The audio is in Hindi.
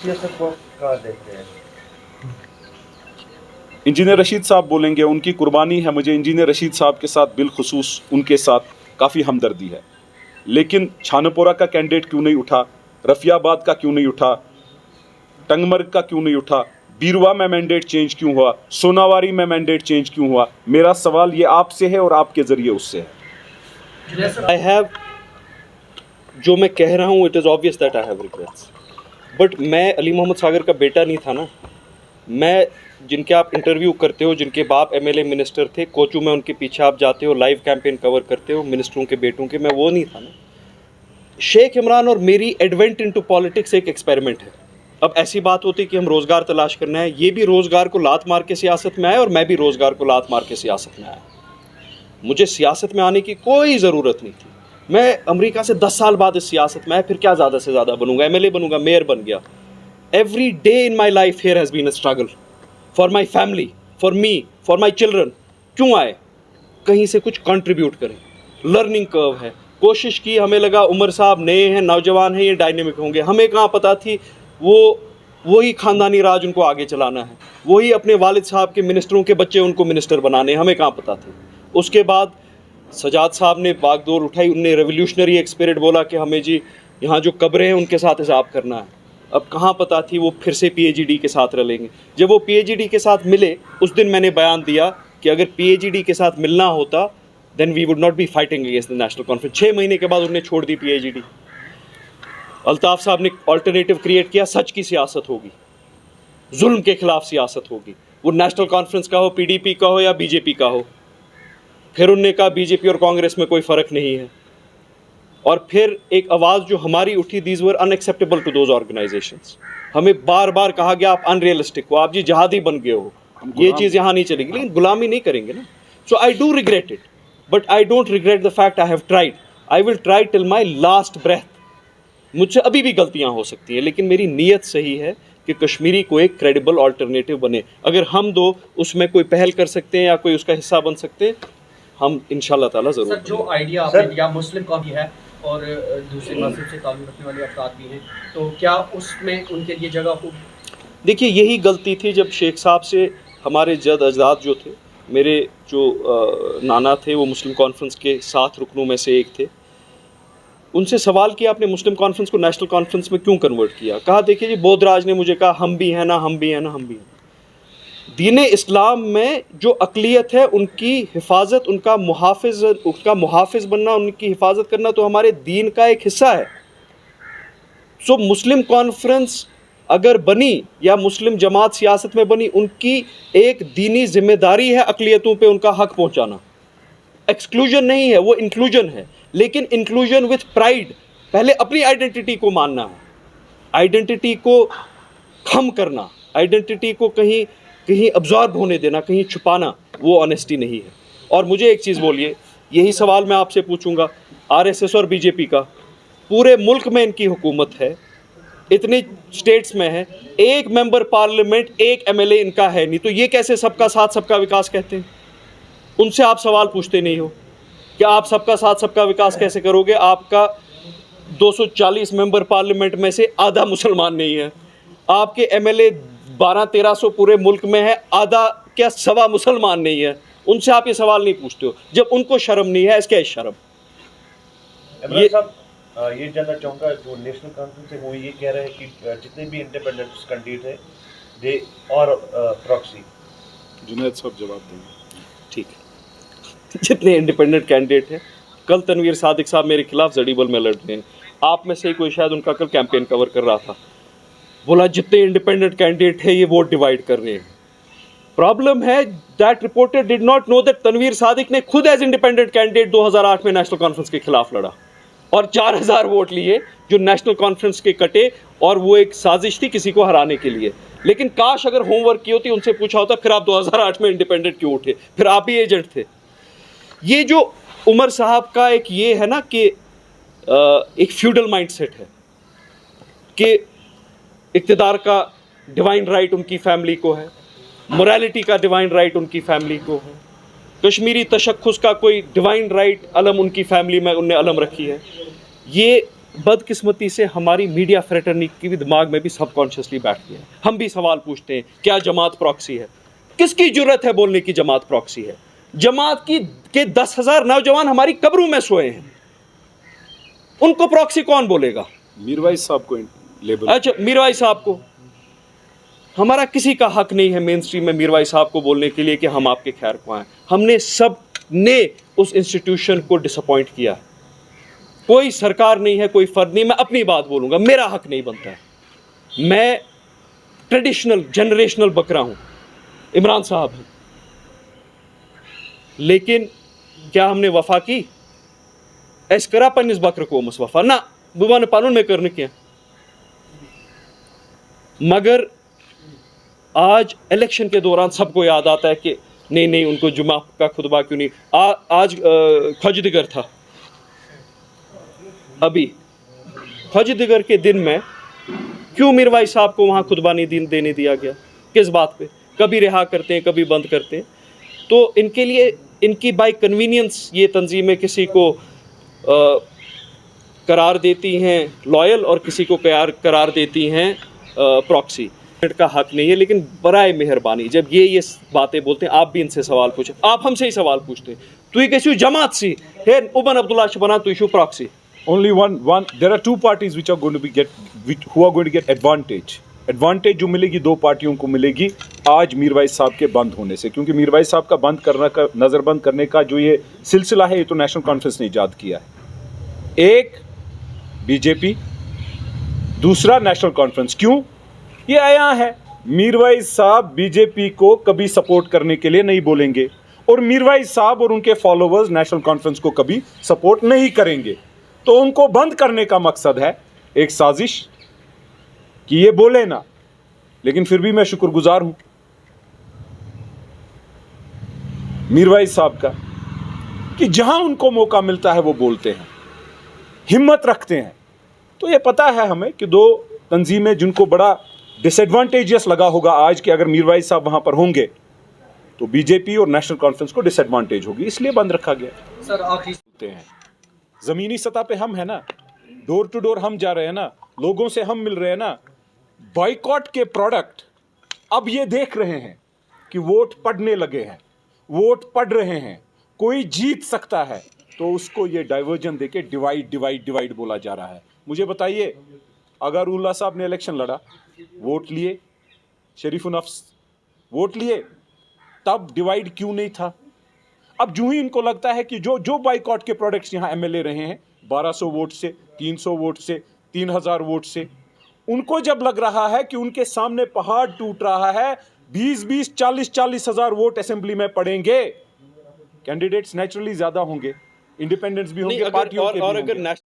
सियासत को कहाँ देखते हैं? इंजीनियर रशीद साहब बोलेंगे, उनकी कुर्बानी है। मुझे इंजीनियर रशीद साहब के साथ बिलखुसूस उनके साथ काफ़ी हमदर्दी है, लेकिन छानपोरा का कैंडिडेट क्यों नहीं उठा, रफियाबाद का क्यों नहीं उठा, टंगमर्ग का क्यों नहीं उठा, बीरवा में मैंडेट चेंज क्यों हुआ, सोनावारी में मैंडेट चेंज क्यों हुआ? मेरा सवाल ये आपसे है और आपके ज़रिए उससे है। आई हैव, जो मैं कह रहा हूँ, it is obvious that I have regrets, but मैं अली मोहम्मद सागर का बेटा नहीं था ना। मैं, जिनके आप इंटरव्यू करते हो, जिनके बाप एमएलए मिनिस्टर थे, कोचू में उनके पीछे आप जाते हो, लाइव कैंपेन कवर करते हो मिनिस्टरों के बेटों के, मैं वो नहीं था ना। शेख इमरान और मेरी एडवेंट इनटू पॉलिटिक्स एक एक्सपेरिमेंट है। अब ऐसी बात होती कि हम रोज़गार तलाश करना है, ये भी रोज़गार को लात मार के सियासत में आए और मैं भी रोज़गार को लात मार के सियासत में आया। मुझे सियासत में आने की कोई ज़रूरत नहीं थी। मैं अमेरिका से 10 साल बाद इस सियासत में आया, फिर क्या ज़्यादा से ज़्यादा बनूंगा, एमएलए बनूंगा, मेयर बन गया। Every day in my life here has been a struggle for my family, for me, for my children. क्यों आए? कहीं से कुछ कंट्रीब्यूट करें। लर्निंग कर्व है, कोशिश की, हमें लगा उमर साहब नए हैं, नौजवान हैं, ये डायनेमिक होंगे। हमें कहाँ पता थी वही ख़ानदानी राज उनको आगे चलाना है, वही अपने वालिद साहब के मिनिस्टरों के बच्चे उनको मिनिस्टर बनाने, हमें कहाँ पता थे। उसके बाद सजाद साहब ने बागडोर उठाई, उनने रेवोल्यूशनरी एक स्पिरिट बोला कि हमें जी यहाँ जो कब्रें हैं उनके साथ हिसाब करना है। अब कहाँ पता थी वो फिर से पीएचडी के साथ रलेंगे। जब वो पीएचडी के साथ मिले, उस दिन मैंने बयान दिया कि अगर पीएचडी के साथ मिलना होता then we would not be fighting against the National Conference. 6 महीने के बाद उन्होंने छोड़ दी पीएचडी। अल्ताफ़ साहब ने ऑल्टरनेटिव क्रिएट किया, सच की सियासत होगी, जुल्म के खिलाफ सियासत होगी, वो नेशनल कॉन्फ्रेंस का हो, पीडीपी का हो या बीजेपी का हो। फिर उनने कहा बीजेपी और कांग्रेस में कोई फ़र्क नहीं है। और फिर एक आवाज़ जो हमारी उठी, these were unacceptable to those organisations. हमें बार बार कहा गया आप अनरियलिस्टिक हो, आप जी जहादी बन गए हो, ये चीज़ यहाँ नहीं चलेगी। लेकिन गुलामी नहीं करेंगे ना। So I do regret it, but I don't regret the fact I have tried. I will try till my last breath. मुझसे अभी भी गलतियाँ हो सकती हैं, लेकिन मेरी नीयत सही है कि कश्मीरी को एक क्रेडिबल ऑल्टरनेटिव बने। अगर हम दो उसमें कोई पहल कर सकते हैं या कोई उसका हिस्सा बन सकते हैं, हम इंशाल्लाह ताला ज़रूर। सर, जो आइडिया आपने दिया मुस्लिम का भी है और दूसरे मज़हब से ताल्लुक़ रखने वाले अफराद भी हैं, तो क्या उसमें उनके लिए जगह हो? देखिए, यही गलती थी जब शेख साहब से हमारे जद अजदाद जो थे, मेरे जो नाना थे वो मुस्लिम कॉन्फ्रेंस के 7 रुकनों में से एक थे। उनसे सवाल किया आपने मुस्लिम कॉन्फ्रेंस को नेशनल कॉन्फ्रेंस में क्यों कन्वर्ट किया? कहा देखिए जी, बोधराज ने मुझे कहा हम भी हैं ना, हम भी हैं ना, हम भी हैं। दीन इस्लाम में जो अक़लियत है उनकी हिफाजत, उनका मुहाफ़िज़ बनना, उनकी हिफाजत करना तो हमारे दीन का एक हिस्सा है। सो मुस्लिम कॉन्फ्रेंस अगर बनी या मुस्लिम जमात सियासत में बनी, उनकी एक दीनी जिम्मेदारी है अक़लियतों पे उनका हक पहुंचाना। एक्सक्लूजन नहीं है, वो इंक्लूजन है, लेकिन इंक्लूजन विथ प्राइड। पहले अपनी आइडेंटिटी को मानना है, आइडेंटिटी को खम करना, आइडेंटिटी को कहीं अब्जॉर्ब होने देना, कहीं छुपाना, वो ऑनेस्टी नहीं है। और मुझे एक चीज़ बोलिए, यही सवाल मैं आपसे पूछूंगा, आरएसएस और बीजेपी का पूरे मुल्क में इनकी हुकूमत है, इतने स्टेट्स में है, एक मेंबर पार्लियामेंट, एक एमएलए इनका है नहीं, तो ये कैसे सबका साथ सबका विकास कहते हैं? उनसे आप सवाल पूछते नहीं हो कि आप सबका साथ सबका विकास कैसे करोगे? आपका 240 मेंबर पार्लियामेंट में से आधा मुसलमान नहीं है, आपके एमएलए 1200-1300 पूरे मुल्क में है, आधा क्या सवा मुसलमान नहीं है। उनसे आप ये सवाल नहीं पूछते हो। जब उनको शर्म नहीं है, इसके शर्म। इमरान साहब, ये जानना चाहूँगा, जो नेशनल कॉन्फ्रेंस है वो ये कह रहे हैं कि जितने भी इंडिपेंडेंट कैंडिडेट है दे और प्रॉक्सी। जुनैद साहब जवाब देंगे। ठीक है, जितने इंडिपेंडेंट कैंडिडेट हैं, कल तनवीर सादिक साहब मेरे खिलाफ जड़ीबल में लड़ रहे हैं। आप में से कोई शायद उनका कल कैंपेन कवर कर रहा था, बोला जितने इंडिपेंडेंट कैंडिडेट है ये वोट डिवाइड कर रहे हैं। प्रॉब्लम है that reporter did not know that Tanveer Sadiq ने खुद एज इंडिपेंडेंट कैंडिडेट 2008 में नेशनल कॉन्फ्रेंस के खिलाफ लड़ा और 4000 वोट लिए जो नेशनल कॉन्फ्रेंस के कटे, और वो एक साजिश थी किसी को हराने के लिए। लेकिन काश अगर होमवर्क की होती, उनसे पूछा होता फिर आप 2008 में इंडिपेंडेंट क्यों उठे, फिर आप ही एजेंट थे। ये जो उमर साहब का एक ये है ना कि एक फ्यूडल माइंडसेट है कि इक़्तिदार का डिवाइन राइट उनकी फैमिली को है, मोरालिटी का डिवाइन राइट उनकी फैमिली को है, कश्मीरी तशख्खुस का कोई डिवाइन राइट अलम उनकी फैमिली में उनने अलम रखी है। ये बदकिस्मती से हमारी मीडिया फ्रेटर्निटी की भी दिमाग में भी सबकॉन्शियसली बैठ गया है। हम भी सवाल पूछते हैं क्या जमात प्रॉक्सी है? किसकी जुर्रत है बोलने की जमात प्रॉक्सी है? जमात की के 10,000 नौजवान हमारी कब्रों में सोए हैं, उनको प्रॉक्सी कौन बोलेगा? मीरवाइज साहब को लेबल। अच्छा, मीरवाइज साहब को, हमारा किसी का हक नहीं है मेन स्ट्रीम में मीरवाइज साहब को बोलने के लिए कि हम आपके खैर को आए। हमने सब ने उस इंस्टीट्यूशन को डिसअपॉइंट किया। कोई सरकार नहीं है, कोई फर्द नहीं। मैं अपनी बात बोलूंगा, मेरा हक नहीं बनता है। मैं ट्रेडिशनल जनरेशनल बकरा हूं, इमरान साहब हैं, लेकिन क्या हमने वफा की? एस्करा पन्निस बकर को मस वफा ना बुबा ने पालन में करने किया। मगर आज इलेक्शन के दौरान सबको याद आता है कि नहीं उनको जुमा का खुतबा क्यों नहीं। आज ख्वाजा दिगर था, अभी ख्वाजा दिगर के दिन में क्यों मीरवाइज साहब को वहाँ खुतबा नहीं देने दिया गया? किस बात पे? कभी रिहा करते हैं, कभी बंद करते हैं। तो इनके लिए, इनकी बाय कन्वीनियंस ये तंजीमें किसी को करार देती हैं लॉयल और किसी को करार देती हैं प्रॉक्सी। का हक नहीं है, लेकिन बराए मेहरबानी जब ये बातें बोलते हैं, आप भी इनसे सवाल पूछें। आप हमसे ही सवाल पूछते हैं, तू कैसी जमात सी है उबन अब्दुल्ला शबना तू issue proxy. Only one. There are two parties which are going to be who are going to get advantage. Advantage जो मिलेगी दो पार्टियों को मिलेगी आज मीरवाइज साहब के बंद होने से, क्योंकि मीरवाइज साहब का बंद करना का नज़रबंद करने का जो ये सिलसिला है, ये तो नेशनल कॉन्फ्रेंस ने इजाद किया है। एक बीजेपी, दूसरा नेशनल कॉन्फ्रेंस। क्यों? ये आया है, मीरवाइज साहब बीजेपी को कभी सपोर्ट करने के लिए नहीं बोलेंगे और मीरवाइज साहब और उनके फॉलोअर्स नेशनल कॉन्फ्रेंस को कभी सपोर्ट नहीं करेंगे। तो उनको बंद करने का मकसद है एक साजिश कि ये बोले ना, लेकिन फिर भी मैं शुक्रगुजार हूं मीरवाइज साहब का कि जहां उनको मौका मिलता है वो बोलते हैं, हिम्मत रखते हैं। तो ये पता है हमें कि दो तंजीमें जिनको बड़ा डिसएडवांटेजियस लगा होगा आज कि अगर मीरवाइज साहब वहां पर होंगे तो बीजेपी और नेशनल कॉन्फ्रेंस को डिसएडवांटेज होगी, इसलिए बंद रखा गया। सर आखिरी हैं जमीनी सतह पे हम है ना, डोर टू डोर हम जा रहे हैं ना, लोगों से हम मिल रहे हैं ना। बॉयकॉट के प्रोडक्ट अब ये देख रहे हैं कि वोट पड़ने लगे हैं, वोट पड़ रहे हैं, कोई जीत सकता है, तो उसको ये डाइवर्जन देके डिवाइड बोला जा रहा है। मुझे बताइए, अगर उल्ला साहब ने इलेक्शन लड़ा, वोट लिए, शरीफ नफ्स वोट लिए, तब डिवाइड क्यों नहीं था? अब जो ही इनको लगता है कि जो बाइकॉट के प्रोडक्ट्स यहाँ एमएलए रहे हैं 1200 वोट से, 300 वोट से, 3000 वोट से, उनको जब लग रहा है कि उनके सामने पहाड़ टूट रहा है, 20-20, 40-40 हजार वोट असेंबली में पड़ेंगे, कैंडिडेट्स नेचुरली ज्यादा होंगे, इंडिपेंडेंट्स भी होंगे, पार्टियों के भी होंगे।